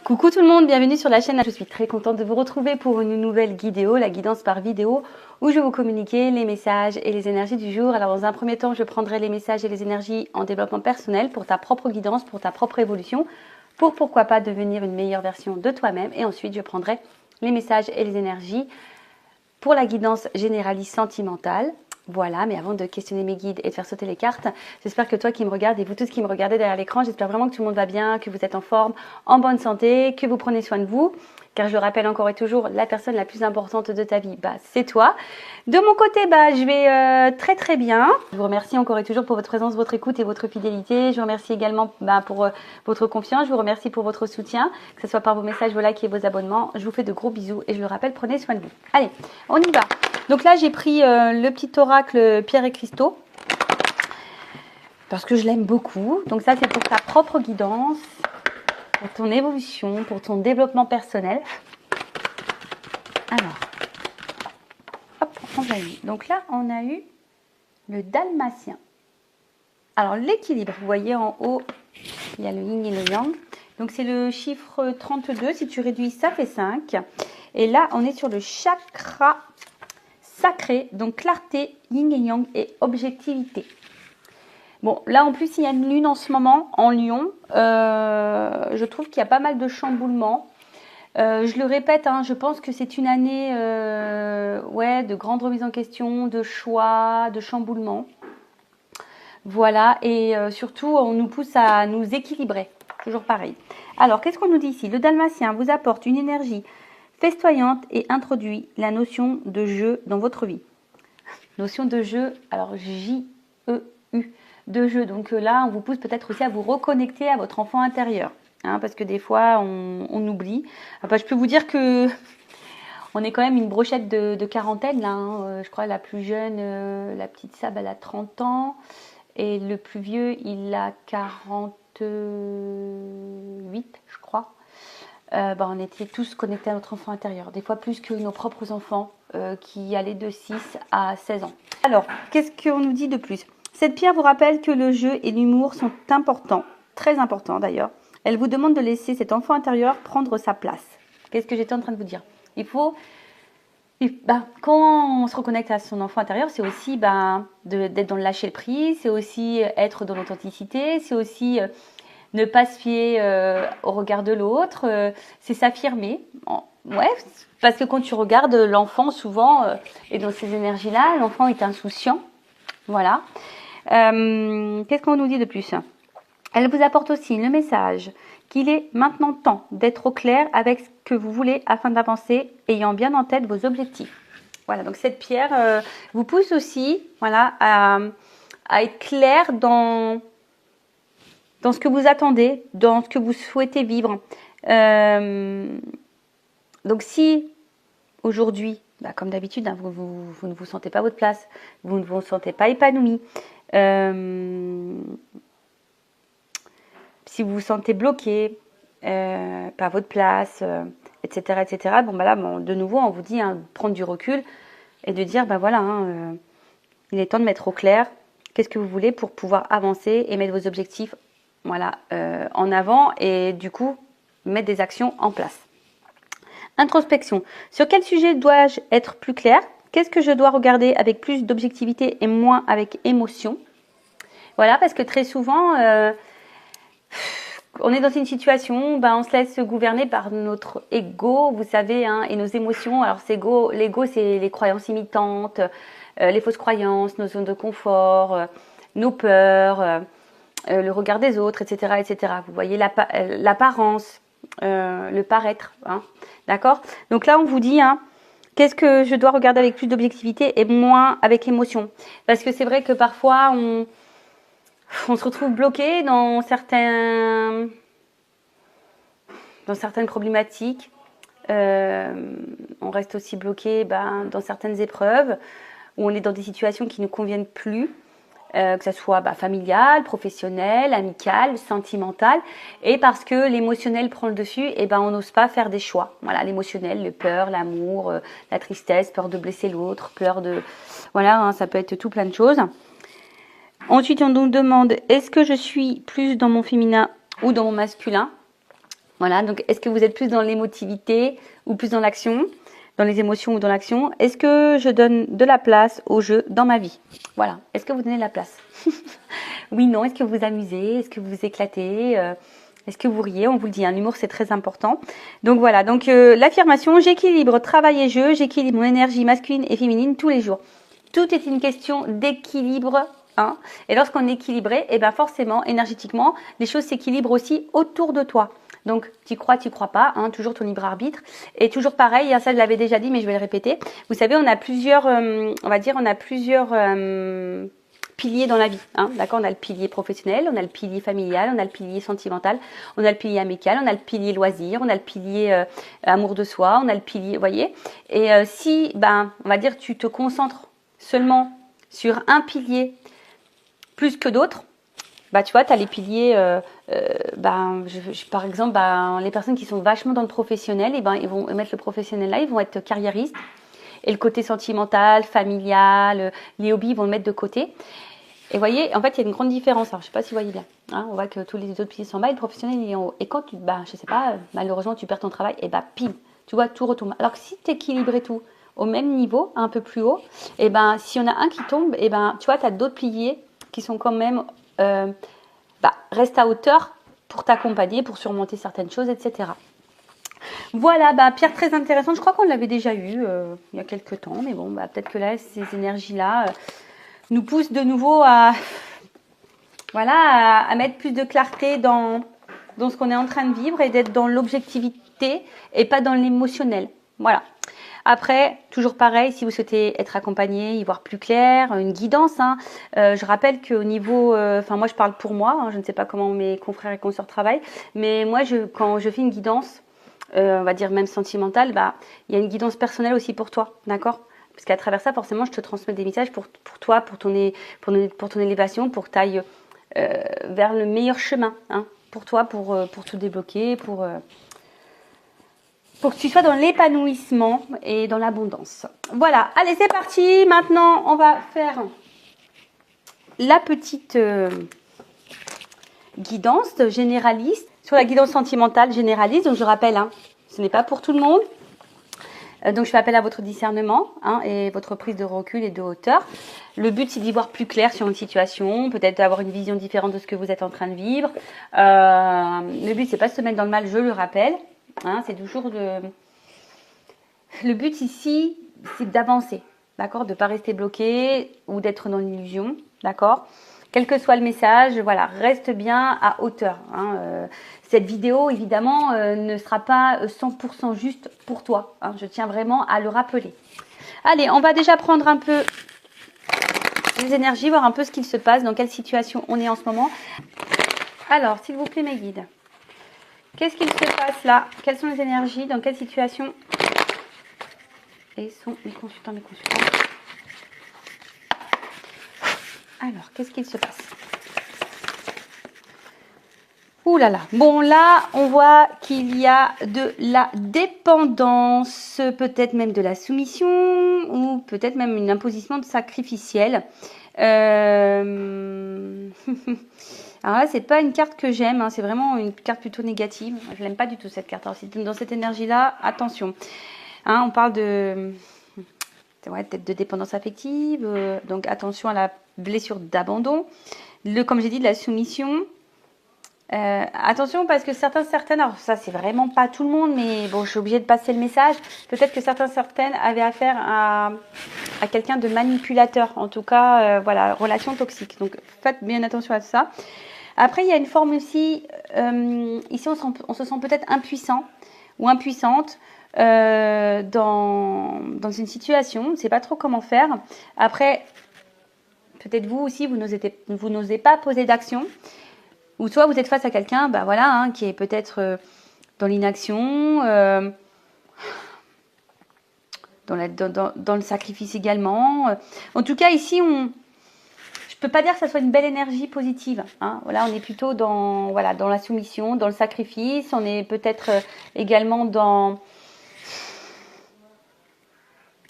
Coucou tout le monde, bienvenue sur la chaîne. Je suis très contente de vous retrouver pour une nouvelle vidéo, la guidance par vidéo, où je vais vous communiquer les messages et les énergies du jour. Alors dans un premier temps, je prendrai les messages et les énergies en développement personnel pour ta propre guidance, pour ta propre évolution, pour pourquoi pas devenir une meilleure version de toi-même. Et ensuite, je prendrai les messages et les énergies pour la guidance généraliste sentimentale. Voilà, mais avant de questionner mes guides et de faire sauter les cartes, j'espère que toi qui me regardes et vous tous qui me regardez derrière l'écran, j'espère vraiment que tout le monde va bien, que vous êtes en forme, en bonne santé, que vous prenez soin de vous. Car je le rappelle encore et toujours, la personne la plus importante de ta vie, c'est toi. De mon côté, je vais très très bien. Je vous remercie encore et toujours pour votre présence, votre écoute et votre fidélité. Je vous remercie également pour votre confiance. Je vous remercie pour votre soutien, que ce soit par vos messages, vos likes et vos abonnements. Je vous fais de gros bisous et je le rappelle, prenez soin de vous. Allez, on y va. Donc là, j'ai pris le petit oracle Pierre et Cristaux parce que je l'aime beaucoup. Donc ça, c'est pour ta propre guidance, pour ton évolution, pour ton développement personnel. Alors, hop, on va y. Donc là, on a eu le dalmatien. Alors, l'équilibre, vous voyez en haut, il y a le yin et le yang. Donc, c'est le chiffre 32. Si tu réduis, ça fait 5. Et là, on est sur le chakra sacré, donc clarté, yin et yang et objectivité. Bon, là en plus il y a une lune en ce moment en Lion. Je trouve qu'il y a pas mal de chamboulements. Je le répète, je pense que c'est une année de grande remise en question, de choix, de chamboulement. Voilà, et surtout on nous pousse à nous équilibrer. Toujours pareil. Alors, qu'est-ce qu'on nous dit ici? Le dalmatien vous apporte une énergie festoyante et introduit la notion de jeu dans votre vie. Notion de jeu, alors J-E-U, de jeu. Donc là, on vous pousse peut-être aussi à vous reconnecter à votre enfant intérieur. Parce que des fois, on oublie. Je peux vous dire que on est quand même une brochette de quarantaine. Là, je crois la plus jeune, la petite Sab, elle a 30 ans. Et le plus vieux, il a 48, je crois. On était tous connectés à notre enfant intérieur, des fois plus que nos propres enfants qui allaient de 6 à 16 ans. Alors, qu'est-ce qu'on nous dit de plus? Cette pierre vous rappelle que le jeu et l'humour sont importants, très importants d'ailleurs. Elle vous demande de laisser cet enfant intérieur prendre sa place. Qu'est-ce que j'étais en train de vous dire? Il faut, quand on se reconnecte à son enfant intérieur, c'est aussi d'être dans le lâcher prise, c'est aussi être dans l'authenticité, c'est aussi ne pas se fier au regard de l'autre, c'est s'affirmer. Ouais, parce que quand tu regardes l'enfant, souvent, et dans ces énergies-là, l'enfant est insouciant. Voilà. Qu'est-ce qu'on nous dit de plus? Elle vous apporte aussi le message qu'il est maintenant temps d'être au clair avec ce que vous voulez afin d'avancer, ayant bien en tête vos objectifs. Voilà, donc cette pierre vous pousse aussi à être clair dans ce que vous attendez, dans ce que vous souhaitez vivre. Donc si aujourd'hui, comme d'habitude, vous ne vous sentez pas à votre place, vous ne vous sentez pas épanoui, si vous vous sentez bloqué, pas à votre place, etc., etc., de nouveau, on vous dit de prendre du recul et de dire, il est temps de mettre au clair qu'est-ce que vous voulez pour pouvoir avancer et mettre vos objectifs en avant et du coup mettre des actions en place. Introspection. Sur quel sujet dois-je être plus clair? Qu'est-ce que je dois regarder avec plus d'objectivité et moins avec émotion? Voilà, parce que très souvent on est dans une situation, on se laisse gouverner par notre ego, vous savez, et nos émotions. Alors l'ego, c'est les croyances imitantes, les fausses croyances, nos zones de confort, nos peurs, le regard des autres, etc., etc. Vous voyez l'apparence, le paraître, d'accord? Donc là, on vous dit, qu'est-ce que je dois regarder avec plus d'objectivité et moins avec émotion? Parce que c'est vrai que parfois, on se retrouve bloqué dans certaines problématiques. On reste aussi bloqué dans certaines épreuves où on est dans des situations qui ne nous conviennent plus. Que ce soit familial, professionnel, amical, sentimental, et parce que l'émotionnel prend le dessus, on n'ose pas faire des choix. Voilà, l'émotionnel, le peur, l'amour, la tristesse, peur de blesser l'autre, peur de... Voilà, ça peut être tout plein de choses. Ensuite, on nous demande, est-ce que je suis plus dans mon féminin ou dans mon masculin? Voilà, donc est-ce que vous êtes plus dans l'émotivité ou plus dans l'action, dans les émotions ou dans l'action? Est-ce que je donne de la place au jeu dans ma vie? Voilà, est-ce que vous donnez de la place? Oui, non, est-ce que vous vous amusez? Est-ce que vous vous éclatez? Est-ce que vous riez? On vous le dit, hein, l'humour c'est très important. Donc voilà, donc l'affirmation, j'équilibre travail et jeu, j'équilibre mon énergie masculine et féminine tous les jours. Tout est une question d'équilibre. Hein. Et lorsqu'on est équilibré, et ben forcément, énergétiquement, les choses s'équilibrent aussi autour de toi. Donc, tu crois pas, hein, toujours ton libre arbitre. Et toujours pareil, ça je l'avais déjà dit, mais je vais le répéter. Vous savez, on a plusieurs, piliers dans la vie. Hein, d'accord, on a le pilier professionnel, on a le pilier familial, on a le pilier sentimental, on a le pilier amical, on a le pilier loisir, on a le pilier amour de soi, on a le pilier, vous voyez. Et si, on va dire, tu te concentres seulement sur un pilier plus que d'autres, tu vois, tu as les piliers, par exemple, les personnes qui sont vachement dans le professionnel, ils vont mettre le professionnel là, ils vont être carriéristes. Et le côté sentimental, familial, les hobbies, ils vont le mettre de côté. Et vous voyez, en fait, il y a une grande différence. Alors, je ne sais pas si vous voyez bien. Hein, on voit que tous les autres piliers sont en bas et le professionnel, il est en haut. Et quand tu, je sais pas, malheureusement, tu perds ton travail, et pile, tu vois, tout retombe. Alors que si tu équilibrais tout au même niveau, un peu plus haut, si on a un qui tombe, tu vois, tu as d'autres piliers qui sont quand même, restent à hauteur pour t'accompagner, pour surmonter certaines choses, etc. Voilà, pierre très intéressante. Je crois qu'on l'avait déjà eu il y a quelques temps, mais bon, peut-être que là, ces énergies-là nous poussent de nouveau à mettre plus de clarté dans ce qu'on est en train de vivre et d'être dans l'objectivité et pas dans l'émotionnel. Voilà. Après, toujours pareil, si vous souhaitez être accompagné, y voir plus clair, une guidance. Hein, je rappelle qu'au niveau, moi je parle pour moi, hein, je ne sais pas comment mes confrères et consoeurs travaillent, mais moi, quand je fais une guidance, on va dire même sentimentale, il y a une guidance personnelle aussi pour toi, d'accord? Parce qu'à travers ça, forcément, je te transmets des messages pour toi, pour ton élévation, pour que tu ailles vers le meilleur chemin, hein, pour toi, pour tout débloquer, pour que tu sois dans l'épanouissement et dans l'abondance. Voilà, allez, c'est parti. Maintenant, on va faire la petite guidance généraliste sur la guidance sentimentale généraliste. Donc, je rappelle, hein, ce n'est pas pour tout le monde. Donc, je fais appel à votre discernement et votre prise de recul et de hauteur. Le but, c'est d'y voir plus clair sur une situation, peut-être d'avoir une vision différente de ce que vous êtes en train de vivre. Le but, c'est pas de se mettre dans le mal, je le rappelle. Hein, c'est toujours le but ici, c'est d'avancer, d'accord, de ne pas rester bloqué ou d'être dans l'illusion, d'accord. Quel que soit le message, voilà, reste bien à hauteur. Hein. Cette vidéo, évidemment, ne sera pas 100% juste pour toi. Hein. Je tiens vraiment à le rappeler. Allez, on va déjà prendre un peu les énergies, voir un peu ce qu'il se passe, dans quelle situation on est en ce moment. Alors, s'il vous plaît, mes guides. Qu'est-ce qu'il se passe là? Quelles sont les énergies? Dans quelle situation? Et sont mes consultants, Alors, qu'est-ce qu'il se passe? Ouh là là. Bon, là, on voit qu'il y a de la dépendance, peut-être même de la soumission, ou peut-être même une imposition de sacrificiel. Alors là, c'est pas une carte que j'aime, hein, c'est vraiment une carte plutôt négative. Je l'aime pas du tout cette carte. Alors, dans cette énergie-là, attention. Hein, on parle de peut-être de dépendance affective, donc attention à la blessure d'abandon. Comme j'ai dit, de la soumission. Attention parce que certaines, alors ça c'est vraiment pas tout le monde, mais bon, je suis obligée de passer le message. Peut-être que certaines avaient affaire à quelqu'un de manipulateur, en tout cas, relation toxique. Donc faites bien attention à ça. Après, il y a une forme aussi, ici on se sent peut-être impuissant ou impuissante dans une situation, on ne sait pas trop comment faire. Après, peut-être vous aussi, vous n'osez pas poser d'action. Ou soit vous êtes face à quelqu'un qui est peut-être dans l'inaction, dans le sacrifice également. En tout cas, ici, je ne peux pas dire que ça soit une belle énergie positive. Hein. Voilà, on est plutôt dans la soumission, dans le sacrifice. On est peut-être également dans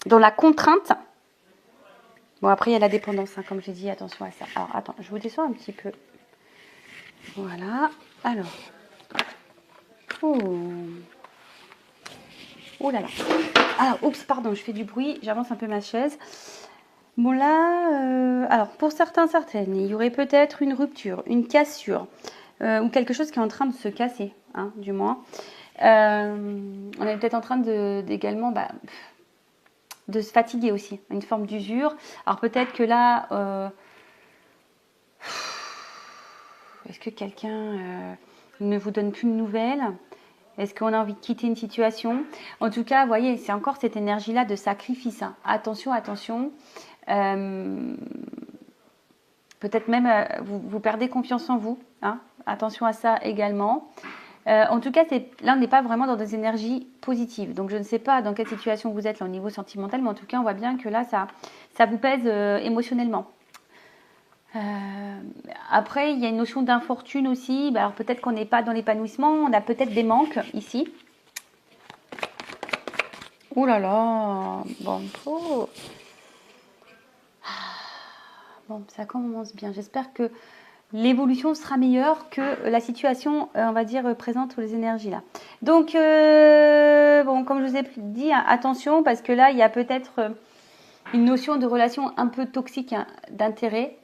la contrainte. Bon, après, il y a la dépendance, hein, comme j'ai dit, attention à ça. Alors, attends, je vous descends un petit peu. Voilà, alors. Oh. Oh là là. Ah, oups, pardon, je fais du bruit. J'avance un peu ma chaise. Bon là, alors pour certaines, il y aurait peut-être une rupture, une cassure, ou quelque chose qui est en train de se casser, hein, du moins. On est peut-être en train également de se fatiguer aussi, une forme d'usure. Alors peut-être que là, est-ce que quelqu'un ne vous donne plus de nouvelles? Est-ce qu'on a envie de quitter une situation? En tout cas, vous voyez, c'est encore cette énergie-là de sacrifice, hein. Attention, attention. Peut-être même vous perdez confiance en vous, hein. Attention à ça également. En tout cas, là, on n'est pas vraiment dans des énergies positives. Donc, je ne sais pas dans quelle situation vous êtes là, au niveau sentimental, mais en tout cas, on voit bien que là, ça vous pèse émotionnellement. Après, il y a une notion d'infortune aussi. Alors, peut-être qu'on n'est pas dans l'épanouissement. On a peut-être des manques ici. Oh là là. Bon, oh. Bon, ça commence bien. J'espère que l'évolution sera meilleure que la situation, on va dire, présente sur les énergies là. Donc, bon, comme je vous ai dit, hein, attention, parce que là, il y a peut-être une notion de relation un peu toxique, hein, d'intérêt.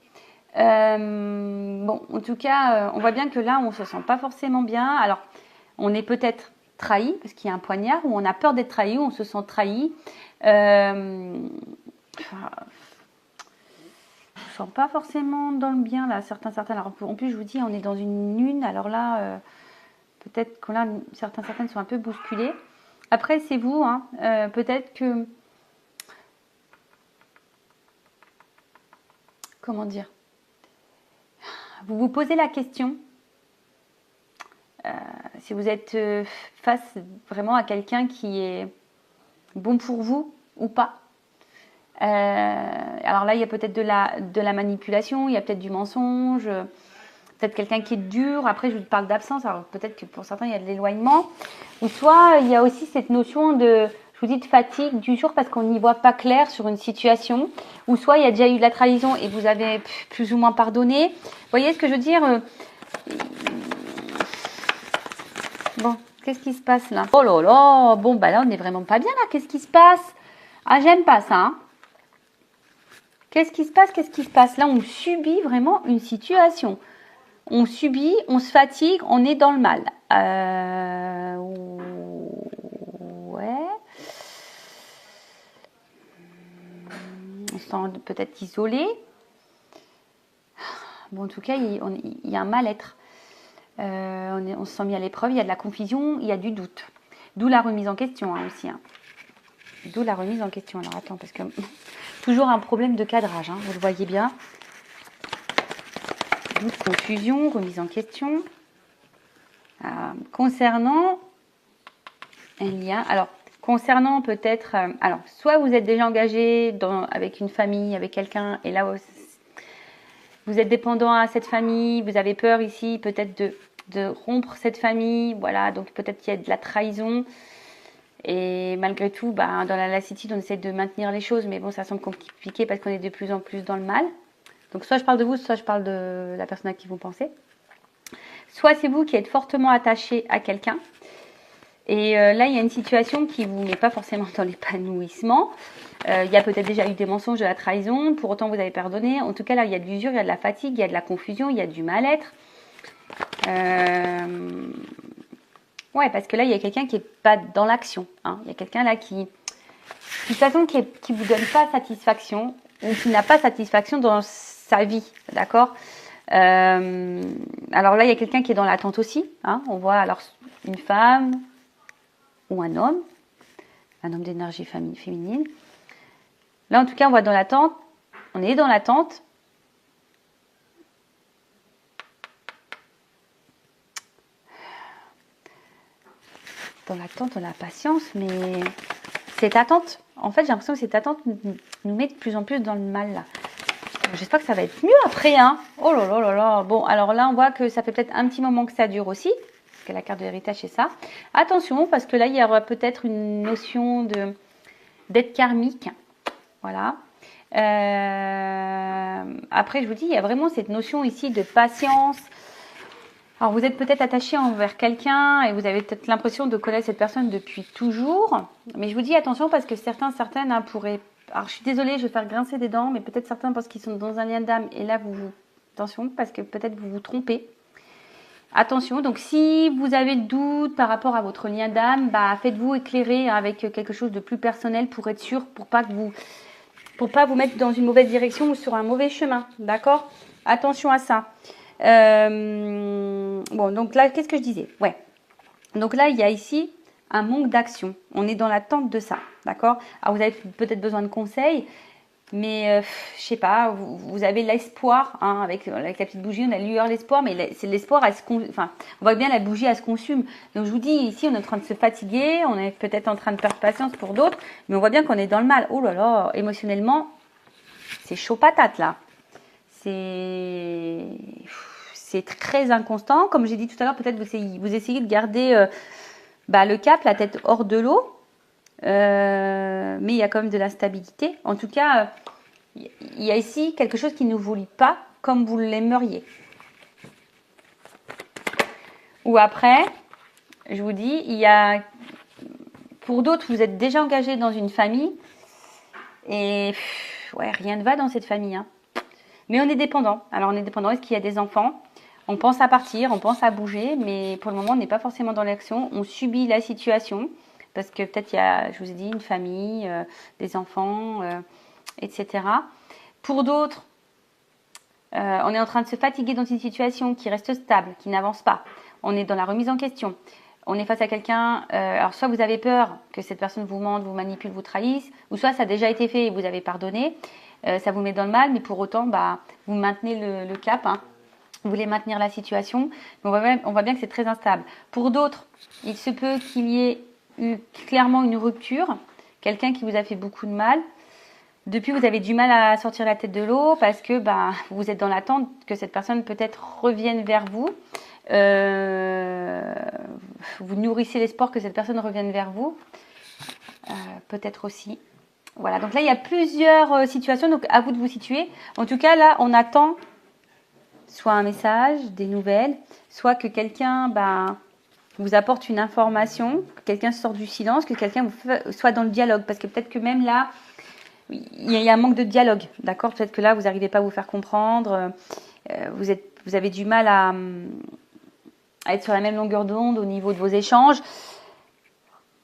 Bon, en tout cas, on voit bien que là, on ne se sent pas forcément bien. Alors, on est peut-être trahi, parce qu'il y a un poignard, ou on a peur d'être trahi, ou on se sent trahi. Je ne sens pas forcément dans le bien là, certains. Alors, en plus, je vous dis, on est dans une lune. Alors là, peut-être que là, certaines sont un peu bousculées. Après, c'est vous, hein, peut-être que... Comment dire? Vous vous posez la question, si vous êtes face vraiment à quelqu'un qui est bon pour vous ou pas. Alors là, il y a peut-être de la manipulation, il y a peut-être du mensonge, peut-être quelqu'un qui est dur. Après, je vous parle d'absence, alors peut-être que pour certains, il y a de l'éloignement. Ou soit, il y a aussi cette notion de, je vous dis, de fatigue, d'usure, parce qu'on n'y voit pas clair sur une situation. Ou soit, il y a déjà eu de la trahison et vous avez plus ou moins pardonné. Vous voyez ce que je veux dire? Bon, qu'est-ce qui se passe là? Oh là là, bon, bah là, on n'est vraiment pas bien là. Qu'est-ce qui se passe? Ah, j'aime pas ça, hein. Qu'est-ce qui se passe? Qu'est-ce qui se passe? Là, on subit vraiment une situation. On subit, on se fatigue, on est dans le mal. Ouais. On se sent peut-être isolé. Bon, en tout cas, il y a un mal-être. On se sent mis à l'épreuve, il y a de la confusion, il y a du doute. D'où la remise en question, hein, aussi. Hein. D'où la remise en question. Alors, attends, parce que... Toujours un problème de cadrage, hein, vous le voyez bien. Doute, confusion, remise en question. Concernant un lien, alors concernant peut-être, alors soit vous êtes déjà engagé avec une famille, avec quelqu'un, et là vous êtes dépendant à cette famille, vous avez peur ici peut-être de rompre cette famille, voilà, donc peut-être qu'il y a de la trahison. Et malgré tout, dans la lassitude, on essaie de maintenir les choses, mais bon, ça semble compliqué parce qu'on est de plus en plus dans le mal. Donc soit je parle de vous, soit je parle de la personne à qui vous pensez. Soit c'est vous qui êtes fortement attaché à quelqu'un. Et là, il y a une situation qui ne vous met pas forcément dans l'épanouissement. Il y a peut-être déjà eu des mensonges, de la trahison. Pour autant, vous avez pardonné. En tout cas, là, il y a de l'usure, il y a de la fatigue, il y a de la confusion, il y a du mal-être. Ouais, parce que là, il y a quelqu'un qui n'est pas dans l'action. Hein. Il y a quelqu'un là qui, de toute façon, qui vous donne pas satisfaction ou qui n'a pas satisfaction dans sa vie, d'accord. Alors là, il y a quelqu'un qui est dans l'attente aussi. Hein. On voit alors une femme ou un homme d'énergie féminine. Là, en tout cas, on voit dans l'attente. On est dans l'attente. Dans l'attente, on a la patience, mais cette attente, en fait, j'ai l'impression que cette attente nous met de plus en plus dans le mal, là. J'espère que ça va être mieux après, hein. Oh là là là là. Bon, alors là, on voit que ça fait peut-être un petit moment que ça dure aussi, parce que la carte de l'héritage, c'est ça. Attention, parce que là, il y aura peut-être une notion d'être karmique. Voilà. Après, je vous dis, il y a vraiment cette notion ici de patience. Alors, vous êtes peut-être attaché envers quelqu'un et vous avez peut-être l'impression de connaître cette personne depuis toujours. Mais je vous dis attention parce que certaines hein, pourraient... Alors, je suis désolée, je vais faire grincer des dents, mais peut-être certains pensent qu'ils sont dans un lien d'âme. Et là, attention, parce que peut-être vous vous trompez. Attention, donc si vous avez le doute par rapport à votre lien d'âme, bah, faites-vous éclairer avec quelque chose de plus personnel pour être sûr, pour pas vous mettre dans une mauvaise direction ou sur un mauvais chemin. D'accord? Attention à ça. Bon, donc là, qu'est-ce que je disais? Ouais. Donc là, il y a ici un manque d'action. On est dans l'attente de ça, d'accord? Alors, vous avez peut-être besoin de conseils, mais je sais pas, vous avez l'espoir, hein, avec la petite bougie, on a lueur l'espoir, mais c'est l'espoir, enfin, on voit bien la bougie, elle se consume. Donc, je vous dis, ici, on est en train de se fatiguer, on est peut-être en train de perdre patience pour d'autres, mais on voit bien qu'on est dans le mal. Oh là là, émotionnellement, c'est chaud patate, là. C'est très inconstant. Comme j'ai dit tout à l'heure, peut-être vous essayez de garder le cap, la tête hors de l'eau. Mais il y a quand même de l'instabilité. En tout cas, il y a ici quelque chose qui ne vous lie pas comme vous l'aimeriez. Ou après, je vous dis, pour d'autres, vous êtes déjà engagé dans une famille. Et ouais, rien ne va dans cette famille, hein. Mais on est dépendant. Alors, on est dépendant. Est-ce qu'il y a des enfants? On pense à partir, on pense à bouger, mais pour le moment, on n'est pas forcément dans l'action. On subit la situation parce que peut-être il y a, je vous ai dit, une famille, des enfants, etc. Pour d'autres, on est en train de se fatiguer dans une situation qui reste stable, qui n'avance pas. On est dans la remise en question. On est face à quelqu'un, alors soit vous avez peur que cette personne vous mente, vous manipule, vous trahisse, ou soit ça a déjà été fait et vous avez pardonné. Ça vous met dans le mal, mais pour autant, vous maintenez le cap. Hein. Vous voulez maintenir la situation. On voit bien que c'est très instable. Pour d'autres, il se peut qu'il y ait eu clairement une rupture. Quelqu'un qui vous a fait beaucoup de mal. Depuis, vous avez du mal à sortir la tête de l'eau parce que vous êtes dans l'attente que cette personne peut-être revienne vers vous. Vous nourrissez l'espoir que cette personne revienne vers vous. Peut-être aussi. Voilà, donc là, il y a plusieurs situations, donc à vous de vous situer. En tout cas, là, on attend soit un message, des nouvelles, soit que quelqu'un vous apporte une information, que quelqu'un sort du silence, que quelqu'un soit dans le dialogue. Parce que peut-être que même là, il y a un manque de dialogue, d'accord? Peut-être que là, vous n'arrivez pas à vous faire comprendre, vous avez du mal à être sur la même longueur d'onde au niveau de vos échanges.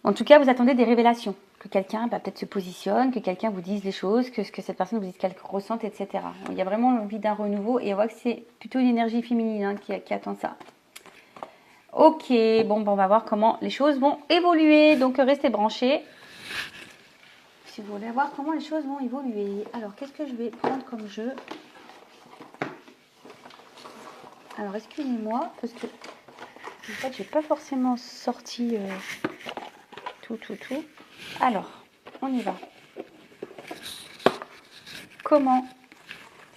En tout cas, vous attendez des révélations. Que quelqu'un peut-être se positionne, que quelqu'un vous dise les choses, que cette personne vous dise qu'elle ressente, etc. Il y a vraiment l'envie d'un renouveau et on voit que c'est plutôt une énergie féminine hein, qui attend ça. Ok, bon, on va voir comment les choses vont évoluer. Donc, restez branchés. Si vous voulez voir comment les choses vont évoluer. Alors, qu'est-ce que je vais prendre comme jeu? Alors, excusez-moi, parce que en fait, je n'ai pas forcément sorti tout. Alors, on y va. Comment,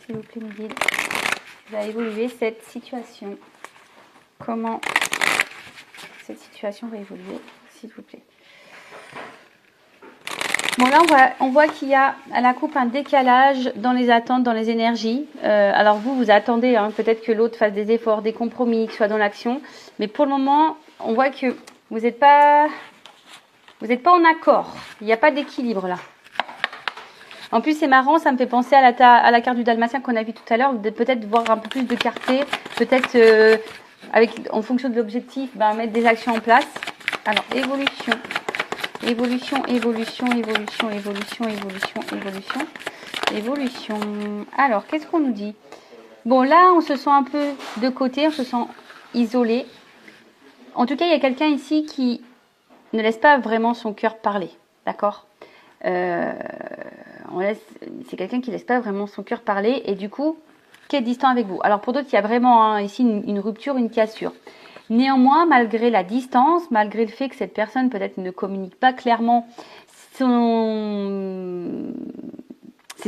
s'il vous plaît, mes guides, va évoluer cette situation? Comment cette situation va évoluer, s'il vous plaît? Bon, là, on voit qu'il y a à la coupe un décalage dans les attentes, dans les énergies. Alors, vous attendez hein, peut-être que l'autre fasse des efforts, des compromis, qu'il soit dans l'action. Mais pour le moment, on voit que vous n'êtes pas en accord. Il n'y a pas d'équilibre là. En plus, c'est marrant, ça me fait penser à la carte du Dalmatien qu'on a vu tout à l'heure. Peut-être voir un peu plus de clarté, peut-être en fonction de l'objectif, mettre des actions en place. Alors, évolution. Alors, qu'est-ce qu'on nous dit? Bon, là, on se sent un peu de côté, on se sent isolé. En tout cas, il y a quelqu'un ici qui ne laisse pas vraiment son cœur parler, d'accord? C'est quelqu'un qui ne laisse pas vraiment son cœur parler et du coup, qui est distant avec vous. Alors pour d'autres, il y a vraiment ici une rupture, une cassure. Néanmoins, malgré la distance, malgré le fait que cette personne peut-être ne communique pas clairement ses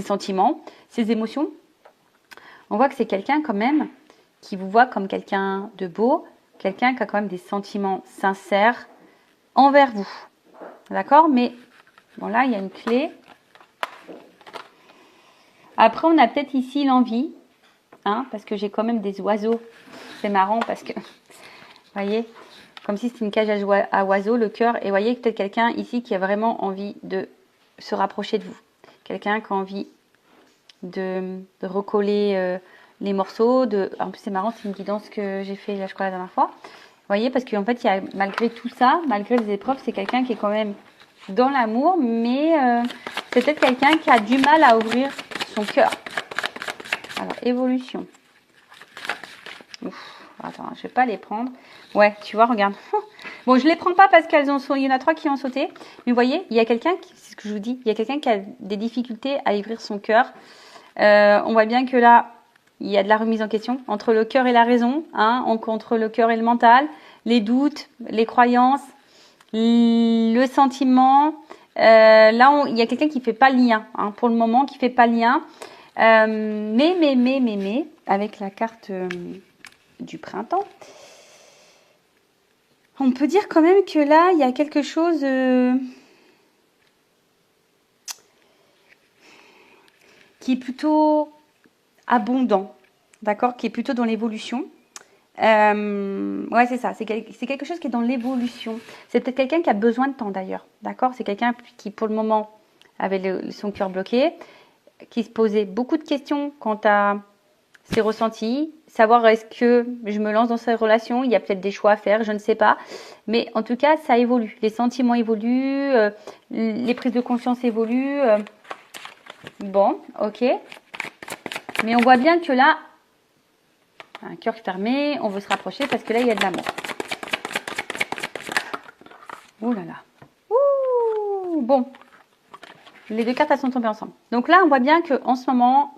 sentiments, ses émotions, on voit que c'est quelqu'un quand même qui vous voit comme quelqu'un de beau, quelqu'un qui a quand même des sentiments sincères envers vous. D'accord? Mais bon, là, il y a une clé. Après, on a peut-être ici l'envie, hein, parce que j'ai quand même des oiseaux. C'est marrant parce que voyez, comme si c'était une cage à oiseaux, le cœur. Et vous voyez, peut-être quelqu'un ici qui a vraiment envie de se rapprocher de vous. Quelqu'un qui a envie de recoller les morceaux. En plus, c'est marrant, c'est une guidance que j'ai fait, là, je crois, la dernière fois. Vous voyez, parce qu'en fait, il y a, malgré tout ça, malgré les épreuves, c'est quelqu'un qui est quand même dans l'amour, mais c'est peut-être quelqu'un qui a du mal à ouvrir son cœur. Alors, évolution. Ouf, attends, je vais pas les prendre. Ouais, tu vois, regarde. Bon, je les prends pas parce qu'elles il y en a 3 qui ont sauté. Mais vous voyez, il y a quelqu'un, c'est ce que je vous dis, il y a quelqu'un qui a des difficultés à ouvrir son cœur. On voit bien que là, il y a de la remise en question entre le cœur et la raison, hein, entre le cœur et le mental, les doutes, les croyances, le sentiment. Là, il y a quelqu'un qui fait pas le lien, hein, pour le moment, qui fait pas le lien. Mais, avec la carte du printemps, on peut dire quand même que là, il y a quelque chose qui est plutôt abondant, d'accord, qui est plutôt dans l'évolution. Ouais, c'est ça, c'est quelque chose qui est dans l'évolution. C'est peut-être quelqu'un qui a besoin de temps d'ailleurs, d'accord. C'est quelqu'un qui, pour le moment, avait son cœur bloqué, qui se posait beaucoup de questions quant à ses ressentis, savoir est-ce que je me lance dans cette relation, il y a peut-être des choix à faire, je ne sais pas. Mais en tout cas, ça évolue. Les sentiments évoluent, les prises de conscience évoluent. Bon, ok. Mais on voit bien que là, un cœur fermé, on veut se rapprocher parce que là, il y a de l'amour. Ouh là là. Ouh, bon. Les 2 cartes, elles sont tombées ensemble. Donc là, on voit bien qu'en ce moment,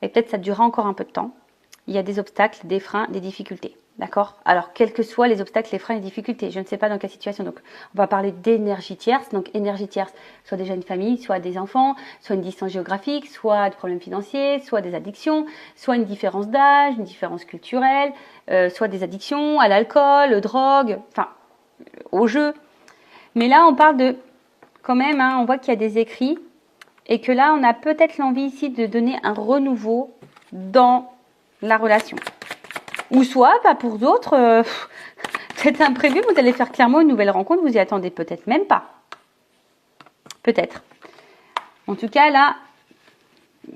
et peut-être ça durera encore un peu de temps, il y a des obstacles, des freins, des difficultés. D'accord? Alors, quels que soient les obstacles, les freins, les difficultés, je ne sais pas dans quelle situation. Donc, on va parler d'énergie tierce. Donc, énergie tierce, soit déjà une famille, soit des enfants, soit une distance géographique, soit des problèmes financiers, soit des addictions, soit une différence d'âge, une différence culturelle, soit des addictions à l'alcool, aux drogues, enfin, au jeu. Mais là, on parle de, quand même, hein, on voit qu'il y a des écrits et que là, on a peut-être l'envie ici de donner un renouveau dans la relation. Ou soit, pas pour d'autres, c'est imprévu, vous allez faire clairement une nouvelle rencontre, vous y attendez peut-être même pas. Peut-être. En tout cas, là,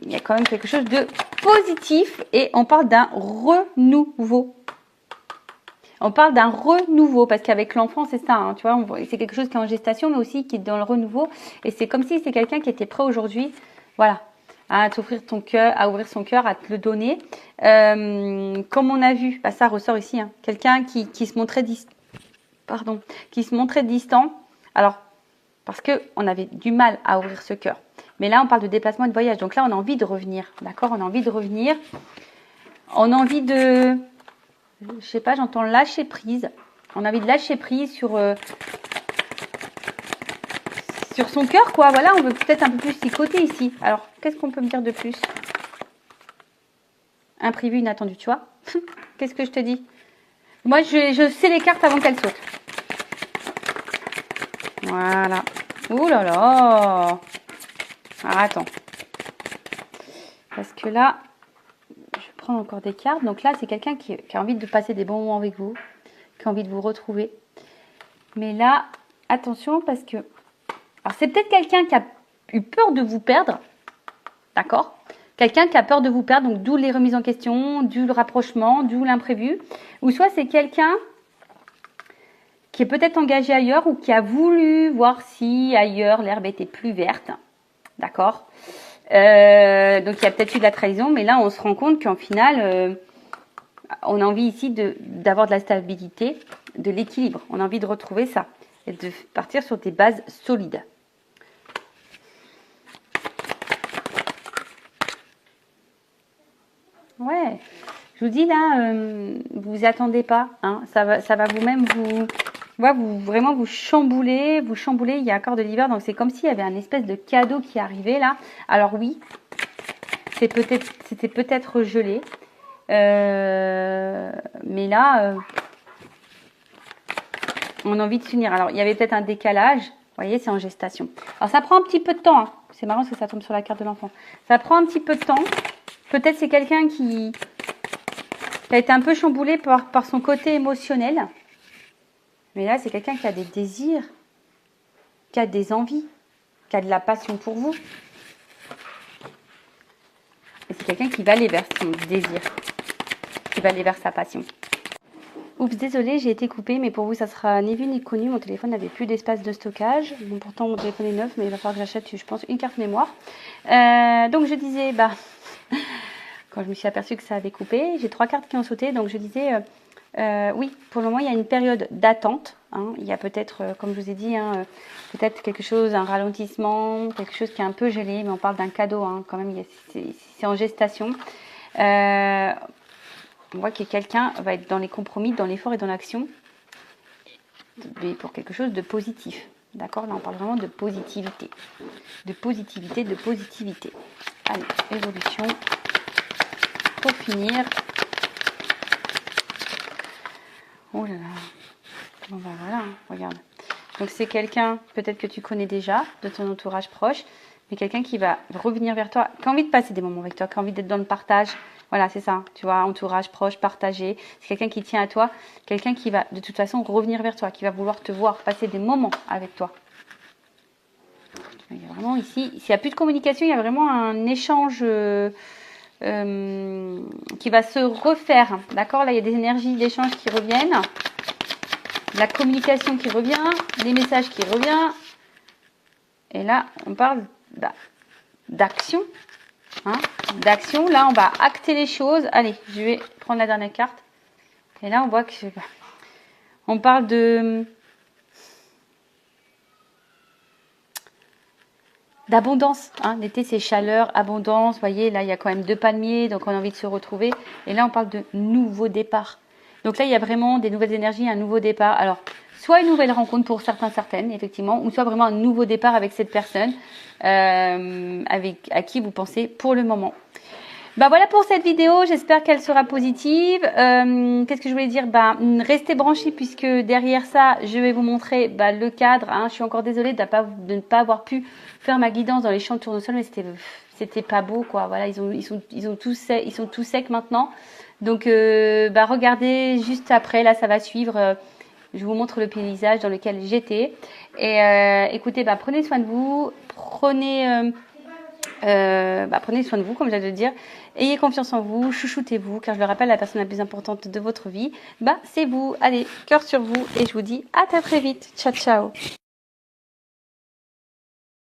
il y a quand même quelque chose de positif et on parle d'un renouveau. On parle d'un renouveau parce qu'avec l'enfant, c'est ça, hein, tu vois, c'est quelque chose qui est en gestation, mais aussi qui est dans le renouveau. Et c'est comme si c'est quelqu'un qui était prêt aujourd'hui, voilà, à t'offrir ton cœur, à ouvrir son cœur, à te le donner. Comme on a vu, bah, ça ressort ici, hein, quelqu'un qui se montrait distant. Alors, parce que on avait du mal à ouvrir ce cœur. Mais là, on parle de déplacement et de voyage. Donc là, on a envie de revenir, d'accord? On a envie de revenir. On a envie de, je sais pas, j'entends lâcher prise. On a envie de lâcher prise sur son cœur, quoi. Voilà, on veut peut-être un peu plus psychoter ici. Alors, qu'est-ce qu'on peut me dire de plus? Imprévu, inattendu, tu vois. Qu'est-ce que je te dis? Moi, je sais les cartes avant qu'elles sautent. Voilà. Ouh là là. Alors, attends. Parce que là, je vais prendre encore des cartes. Donc là, c'est quelqu'un qui a envie de passer des bons moments avec vous, qui a envie de vous retrouver. Mais là, attention parce que... Alors, c'est peut-être quelqu'un qui a eu peur de vous perdre. D'accord? Quelqu'un qui a peur de vous perdre, donc d'où les remises en question, d'où le rapprochement, d'où l'imprévu. Ou soit c'est quelqu'un qui est peut-être engagé ailleurs ou qui a voulu voir si ailleurs l'herbe était plus verte. D'accord? Donc il y a peut-être eu de la trahison, mais là on se rend compte qu'en final, on a envie ici d'avoir de la stabilité, de l'équilibre. On a envie de retrouver ça et de partir sur des bases solides. Ouais, je vous dis là, vous attendez pas, hein, ça va vous-même vraiment vous chambouler, il y a encore de l'hiver, donc c'est comme s'il y avait un espèce de cadeau qui arrivait là. Alors oui, c'était peut-être gelé, mais là, on a envie de s'unir. Alors il y avait peut-être un décalage, vous voyez, c'est en gestation. Alors ça prend un petit peu de temps, hein. C'est marrant parce que ça tombe sur la carte de l'enfant. Ça prend un petit peu de temps. Peut-être c'est quelqu'un qui qui a été un peu chamboulé par son côté émotionnel. Mais là, c'est quelqu'un qui a des désirs, qui a des envies, qui a de la passion pour vous. Et c'est quelqu'un qui va aller vers son désir, qui va aller vers sa passion. Oups, désolé, j'ai été coupée, mais pour vous, ça sera ni vu ni connu. Mon téléphone n'avait plus d'espace de stockage. Bon, pourtant, mon téléphone est neuf, mais il va falloir que j'achète, je pense, une carte mémoire. Donc, je disais, quand je me suis aperçue que ça avait coupé, j'ai 3 cartes qui ont sauté. Donc, je disais, oui, pour le moment, il y a une période d'attente. Hein. Il y a peut-être, comme je vous ai dit, peut-être quelque chose, un ralentissement, quelque chose qui est un peu gelé, mais on parle d'un cadeau, hein, quand même, c'est en gestation. On voit que quelqu'un va être dans les compromis, dans l'effort et dans l'action, mais pour quelque chose de positif. D'accord? Là, on parle vraiment de positivité. De positivité, de positivité. Allez, évolution. Pour finir. Oh là là. Bon, ben voilà, regarde. Donc, c'est quelqu'un, peut-être que tu connais déjà, de ton entourage proche, mais quelqu'un qui va revenir vers toi, qui a envie de passer des moments avec toi, qui a envie d'être dans le partage. Voilà, c'est ça, tu vois, entourage proche, partagé. C'est quelqu'un qui tient à toi, quelqu'un qui va de toute façon revenir vers toi, qui va vouloir te voir passer des moments avec toi. Il y a vraiment ici, s'il n'y a plus de communication, il y a vraiment un échange qui va se refaire. D'accord? Là, il y a des énergies d'échange qui reviennent. La communication qui revient, des messages qui reviennent. Et là, on parle d'action. Hein, d'action. Là, on va acter les choses. Allez, je vais prendre la dernière carte. Et là, on voit que on parle d'abondance. Hein. L'été, c'est chaleur, abondance. Vous voyez, là, il y a quand même 2 palmiers, donc on a envie de se retrouver. Et là, on parle de nouveau départ. Donc là, il y a vraiment des nouvelles énergies, un nouveau départ. Alors, soit une nouvelle rencontre pour certaines, effectivement, ou soit vraiment un nouveau départ avec cette personne à qui vous pensez pour le moment. Voilà pour cette vidéo, j'espère qu'elle sera positive. Qu'est-ce que je voulais dire? Restez branchés puisque derrière ça, je vais vous montrer le cadre. Hein. Je suis encore désolée de ne pas avoir pu faire ma guidance dans les champs de tournesol, mais c'était pas beau, quoi. Voilà, ils sont tous secs maintenant. Donc, regardez juste après, là, ça va suivre. Je vous montre le paysage dans lequel j'étais. Et écoutez, prenez soin de vous, prenez soin de vous, comme j'allais le dire. Ayez confiance en vous, chouchoutez-vous, car je le rappelle, la personne la plus importante de votre vie, c'est vous. Allez, cœur sur vous, et je vous dis à très vite. Ciao, ciao.